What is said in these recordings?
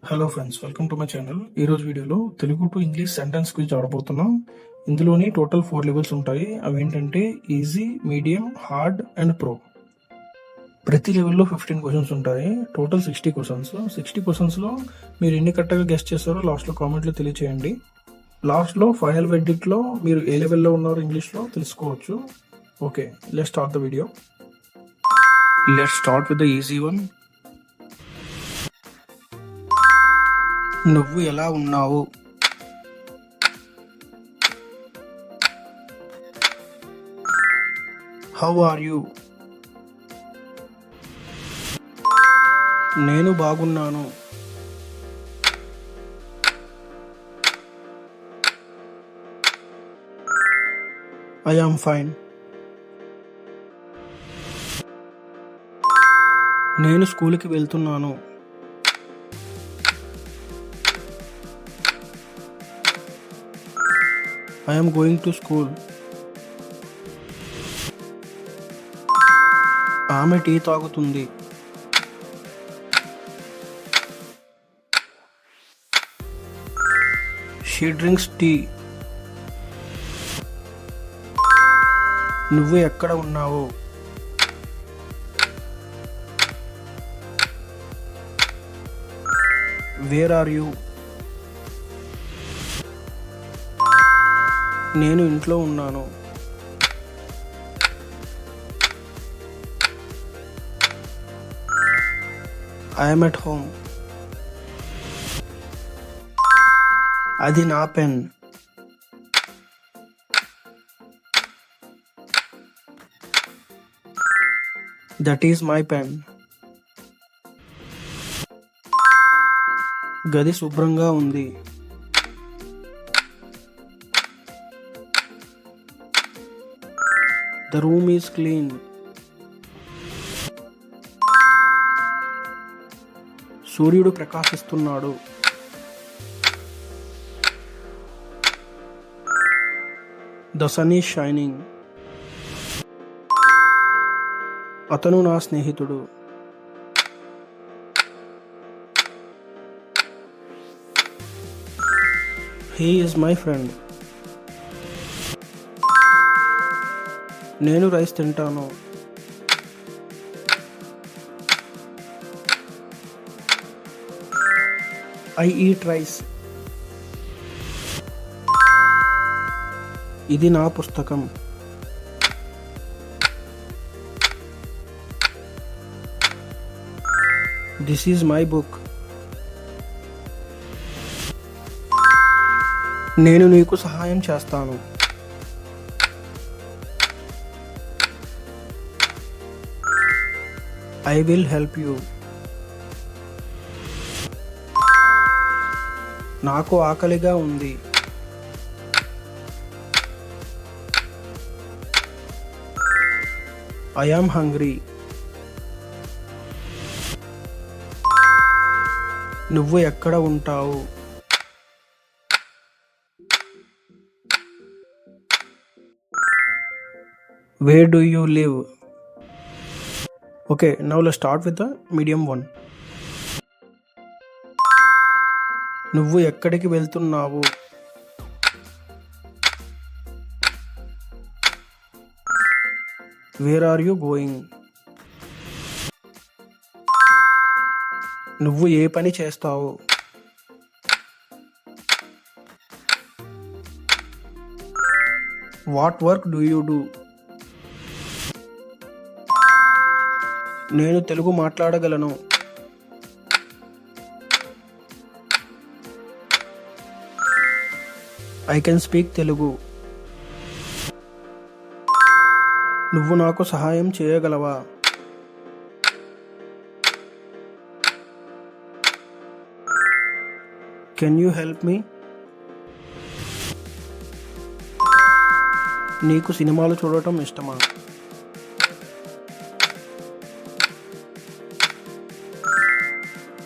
Hello friends, welcome to my channel. ఈ రోజు వీడియోలో Telugu to English sentence quiz ఆడబోతున్నాం. ఇందులోని టోటల్ 4 లెవెల్స్ ఉంటాయి. అవి ఏంటంటే easy, medium, hard and pro. ప్రతి లెవెల్లో 15 క్వశ్చన్స్ ఉంటాయి. Total 60 questions. 60 క్వశ్చన్స్లో మీరు ఎన్ని కరెక్ట్గా గెస్ట్ చేస్తారో లాస్ట్లో కామెంట్లో తెలియచేయండి. లాస్ట్లో ఫైనల్ వెర్డిక్ట్లో మీరు ఏ లెవెల్లో ఉన్నారో ఇంగ్లీష్లో తెలుసుకోవచ్చు. Okay, let's start the video. Let's start with the easy one. నువ్వు ఎలా ఉన్నావు? How are you? నేను బాగున్నాను. I am fine. నేను స్కూల్కి వెళ్తున్నాను. I am going to school. ఆమె టీ తాగుతుంది. She drinks tea. నువ్వు ఎక్కడ ఉన్నావు? Where are you? నేను ఇంట్లో ఉన్నాను. I'm at home. అది నా pen. That is my pen. గది శుభ్రంగా ఉంది. The room is clean. సూర్యుడు ప్రకాశిస్తున్నాడు. The sun is shining. అతను నా స్నేహితుడు. He is my friend. నేను రైస్ తింటాను. I eat rice. ఇది నా పుస్తకం. This is my book. నేను నీకు సహాయం చేస్తాను. I will help you. నాకు ఆకలిగా ఉంది. I am hungry. నువ్వు ఎక్కడ ఉంటావు? Where do you live? Okay, now let's start with the medium one. నువ్వు ఎక్కడికి వెళ్తున్నావు? Where are you going? నువ్వు ఏ పని చేస్తావు? What work do you do? నేను తెలుగు మాట్లాడగలను. I can speak Telugu. నువ్వు నాకు సహాయం చేయగలవా? Can you help me? నీకు సినిమాలు చూడటం ఇష్టమా?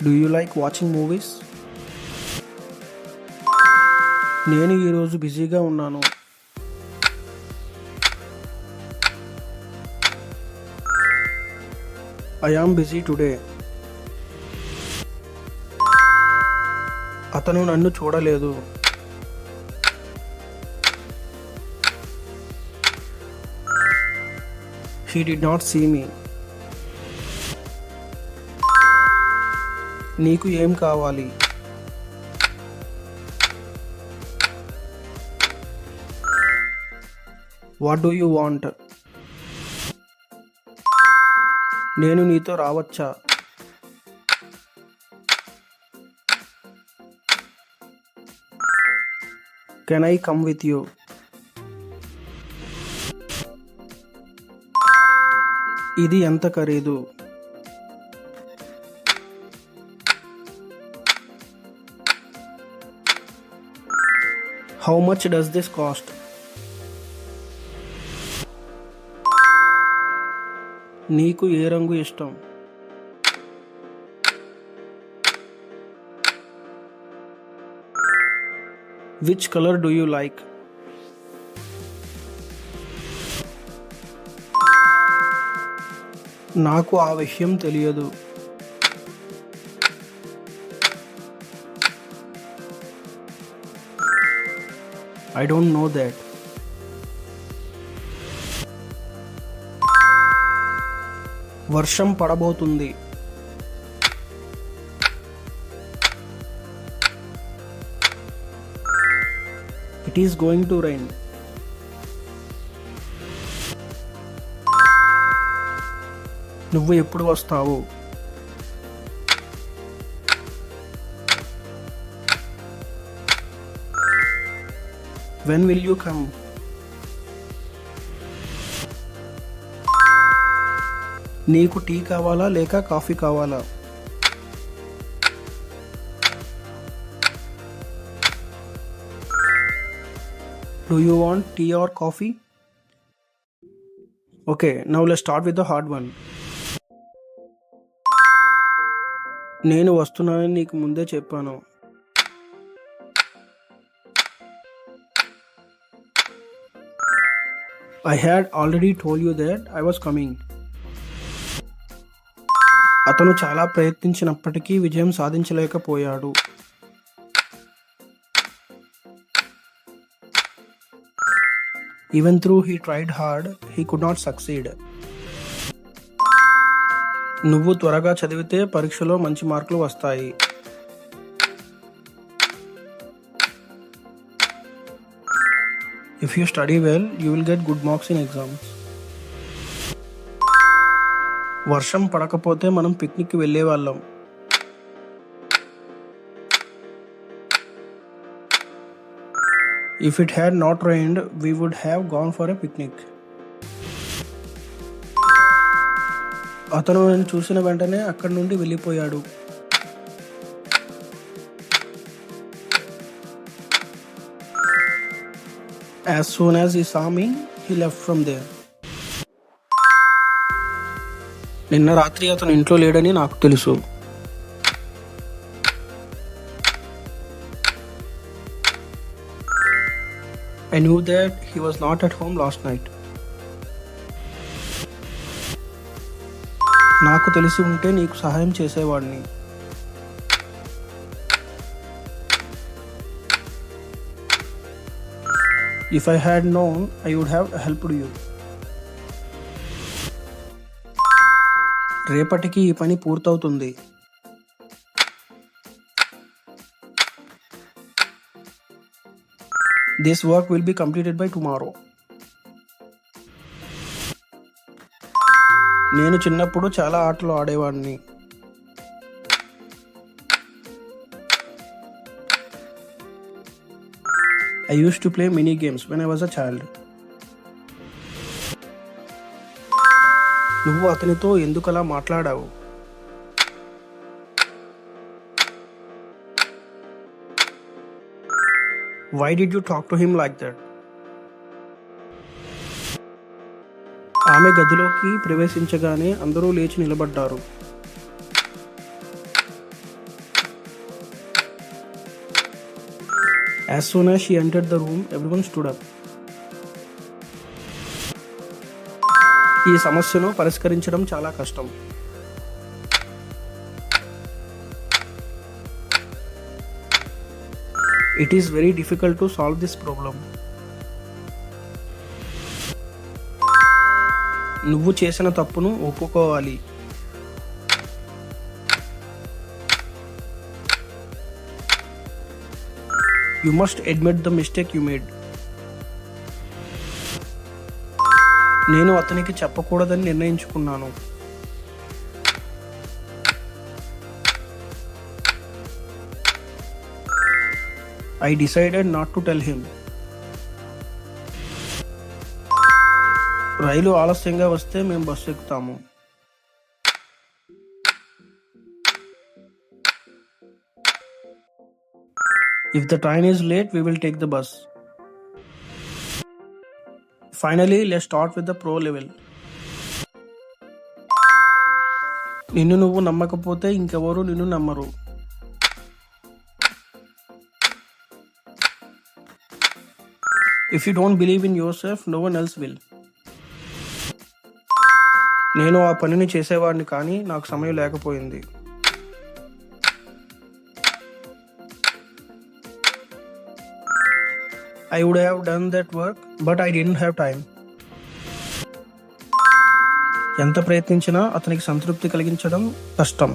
Do you like watching movies? నేను ఈరోజు బిజీగా ఉన్నాను. I am busy today. అతను నన్ను చూడలేదు. He did not see me. నీకు ఏం కావాలి? What do you want? నేను నీతో రావచ్చా? Can I come with you? ఇది ఎంత ఖరీదు? How much does this cost? నీకు ఏ రంగు ఇష్టం? Which color do you like? నాకు ఆ విషయం తెలియదు. I don't know that. వర్షం పడబోతుంది. It is going to rain. నువ్వు ఎప్పుడు వస్తావు? When will you come? నీకు టీ కావాలా లేక కాఫీ కావాలా? Do you want tea or coffee? Okay, now let's start with the hard one. నేను వస్తున్నానని నీకు ముందే చెప్పాను. I had already told you that I was coming. అతను చాలా ప్రయత్నించినప్పటికీ విజయం సాధించలేకపోయాడు. Even though he tried hard, he could not succeed. నువ్వు త్వరగా చదివితే పరీక్షలో మంచి మార్కులు వస్తాయి. If you study well, you will get good marks in exams. వర్షం పడకపోతే మనం పిక్నిక్కి వెళ్ళే వాళ్ళం. If it had not rained, we would have gone for a picnic. అతను నన్ను చూసిన వెంటనే అక్కడి నుండి వెళ్ళిపోయాడు. As soon as he saw me, he left from there. నిన్న రాత్రి అతను ఇంట్లో లేడని నాకు తెలుసు. I knew that he was not at home last night. నాకు తెలిసి ఉంటే నీకు సహాయం చేసేవాడిని. If I had known, I would have helped you. రేపటికి ఈ పని పూర్తవుతుంది. This work will be completed by tomorrow. నేను చిన్నప్పుడు చాలా ఆటలు ఆడేవాడిని. I used to play mini games when I was a child. నువ్వు అతనితో ఎందుకలా మాట్లాడావు? Why did you talk to him like that? ఆమె గదిలోకి ప్రవేశించగానే అందరూ లేచి నిలబడ్డారు. As soon as she entered the room, everyone stood up. ఈ సమస్యను పరిష్కరించడం చాలా కష్టం. It is very difficult to solve this problem. నువ్వు చేసిన తప్పును ఒప్పుకోవాలి. You must admit the mistake you made. నేను అతనికి చెప్పకూడదని నిర్ణయించుకున్నాను. I decided not to tell him. రైలు ఆలస్యంగా వస్తే మేము bus ఎక్కుతాము. If the train is late, we will take the bus. Finally, let's start with the pro level. నిన్ను నువ్వు నమ్మకపోతే ఇంకెవరు నిన్ను నమ్మరు. If you don't believe in yourself, no one else will. నేను ఆ పనిని చేసేవాడిని కానీ నాకు సమయం లేకపోయింది. I would have done that work, but I didn't have time. ఎంత ప్రయత్నించినా అతనికి సంతృప్తి కలిగించడం కష్టం.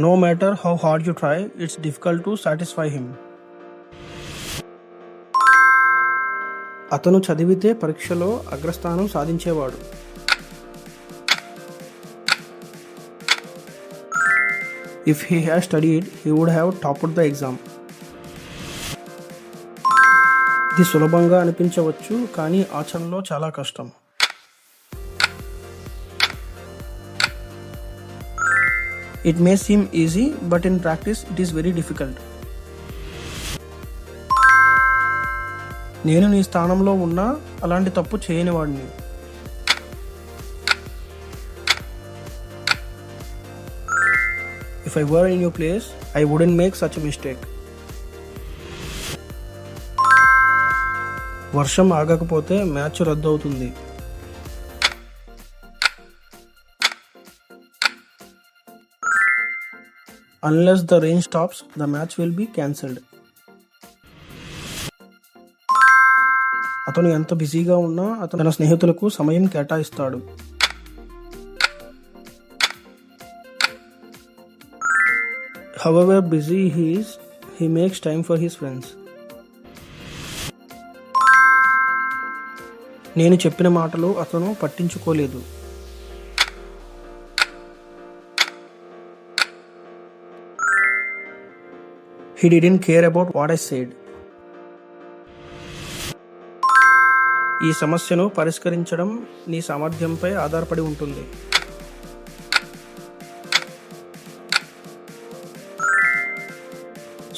No matter how hard you try, it's difficult to satisfy him. అతను చదివితే పరీక్షలో అగ్రస్థానం సాధించేవాడు. If he had studied, he would have topped the exam. ఇది సులభంగా అనిపించవచ్చు కానీ ఆచరణలో చాలా కష్టం. It may seem easy, but in practice it is very difficult. నేను నీ స్థానంలో ఉన్నా అలాంటి తప్పు చేయనివాడిని. If I were in your place, I wouldn't make such a mistake. వర్షం ఆగకపోతే మ్యాచ్ రద్దు అవుతుంది. Unless the rain stops, the match will be cancelled. అతను ఎంత బిజీగా ఉన్నా అతను తన స్నేహితులకు సమయం కేటాయిస్తాడు. However busy he is, he makes time for his friends. నేను చెప్పిన మాటలు అతను పట్టించుకోలేదు. He didn't care about what I said. ఈ సమస్యను పరిష్కరించడం నీ సామర్థ్యంపై ఆధారపడి ఉంటుంది.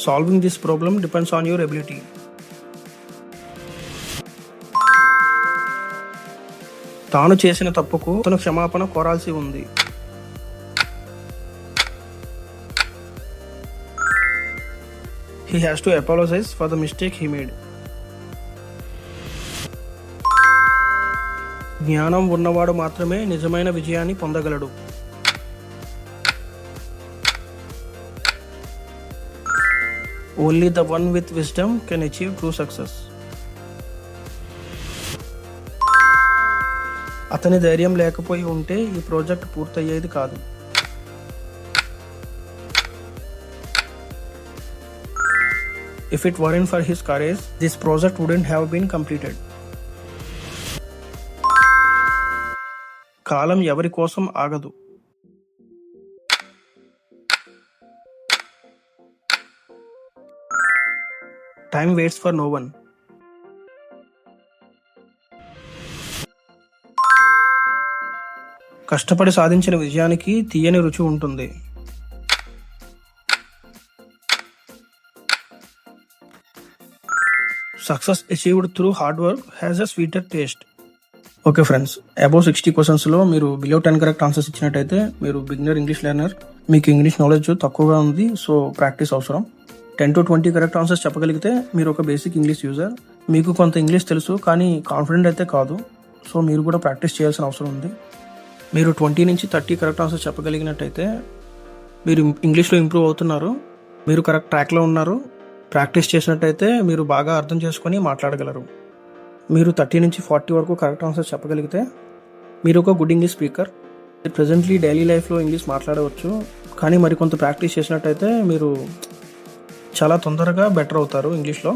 Solving this problem depends on your ability. తాను చేసిన తప్పుకు అతను క్షమాపణ కోరాల్సి ఉంది. He has to apologize for the mistake he made. జ్ఞానం ఉన్నవాడు మాత్రమే నిజమైన విజయాన్ని పొందగలడు. Only the one with wisdom can achieve true success. అతని ధైర్యం లేకపోయి ఉంటే ఈ ప్రాజెక్ట్ పూర్తయ్యేది కాదు. If it weren't for his courage, this project wouldn't have been completed. కాలం ఎవరి కోసం ఆగదు. Time waits for no one. కష్టపడి సాధించిన విజయానికి తీయని రుచి ఉంటుంది. Success achieved through hard work has a sweeter taste. Okay friends, above 60 క్వశ్చన్స్లో మీరు బిలో 10 కరెక్ట్ ఆన్సర్స్ ఇచ్చినట్టయితే మీరు బిగినర్ ఇంగ్లీష్ లెర్నర్, మీకు ఇంగ్లీష్ నాలెడ్జ్ తక్కువగా ఉంది, సో ప్రాక్టీస్ అవసరం. 10 to 20 కరెక్ట్ ఆన్సర్స్ చెప్పగలిగితే మీరు ఒక బేసిక్ ఇంగ్లీష్ యూజర్. మీకు కొంత ఇంగ్లీష్ తెలుసు కానీ కాన్ఫిడెంట్ అయితే కాదు, సో మీరు కూడా ప్రాక్టీస్ చేయాల్సిన అవసరం ఉంది. మీరు 20 నుంచి 30 కరెక్ట్ ఆన్సర్స్ చెప్పగలిగినట్టయితే మీరు ఇంగ్లీష్లో ఇంప్రూవ్ అవుతున్నారు, మీరు కరెక్ట్ ట్రాక్లో ఉన్నారు. ప్రాక్టీస్ చేసినట్టయితే మీరు బాగా అర్థం చేసుకొని మాట్లాడగలరు. మీరు 30 నుంచి 40 వరకు కరెక్ట్ ఆన్సర్స్ చెప్పగలిగితే మీరు ఒక good English speaker. Presently daily లైఫ్లో ఇంగ్లీష్ మాట్లాడవచ్చు, కానీ మరికొంత ప్రాక్టీస్ చేసినట్టయితే మీరు చాలా తొందరగా బెటర్ అవుతారు ఇంగ్లీష్లో.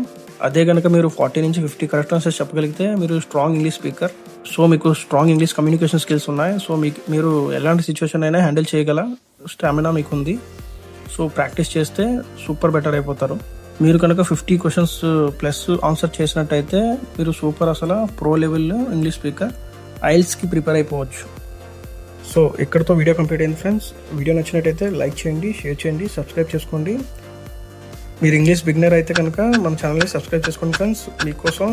అదే కనుక మీరు 40 నుంచి 50 కరెక్ట్ ఆన్సర్స్ చెప్పగలిగితే మీరు స్ట్రాంగ్ ఇంగ్లీష్ స్పీకర్. సో మీకు స్ట్రాంగ్ ఇంగ్లీష్ కమ్యూనికేషన్ స్కిల్స్ ఉన్నాయి. సో మీరు ఎలాంటి సిచ్యువేషన్ అయినా హ్యాండిల్ చేయగల స్టామినా మీకు ఉంది. సో ప్రాక్టీస్ చేస్తే సూపర్ బెటర్ అయిపోతారు. మీరు కనుక 50 క్వశ్చన్స్ ప్లస్ ఆన్సర్ చేసినట్టయితే మీరు సూపర్ అసలు ప్రో లెవెల్ ఇంగ్లీష్ స్పీకర్, ఐఎల్స్కి ప్రిపేర్ అయిపోవచ్చు. సో ఇక్కడితో వీడియో కంప్లీట్ అయింది ఫ్రెండ్స్. వీడియో నచ్చినట్టయితే లైక్ చేయండి, షేర్ చేయండి, సబ్స్క్రైబ్ చేసుకోండి. మీరు ఇంగ్లీష్ బిగినర్ అయితే కనుక మన ఛానల్ని సబ్స్క్రైబ్ చేసుకోండి ఫ్రెండ్స్. మీకోసం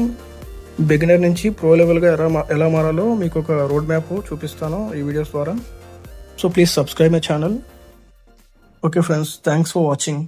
బిగినర్ నుంచి ప్రో లెవెల్గా ఎలా మారాలో మీకు ఒక రోడ్ మ్యాప్ చూపిస్తాను ఈ వీడియోస్ ద్వారా. So please subscribe my channel. Okay friends, thanks for watching.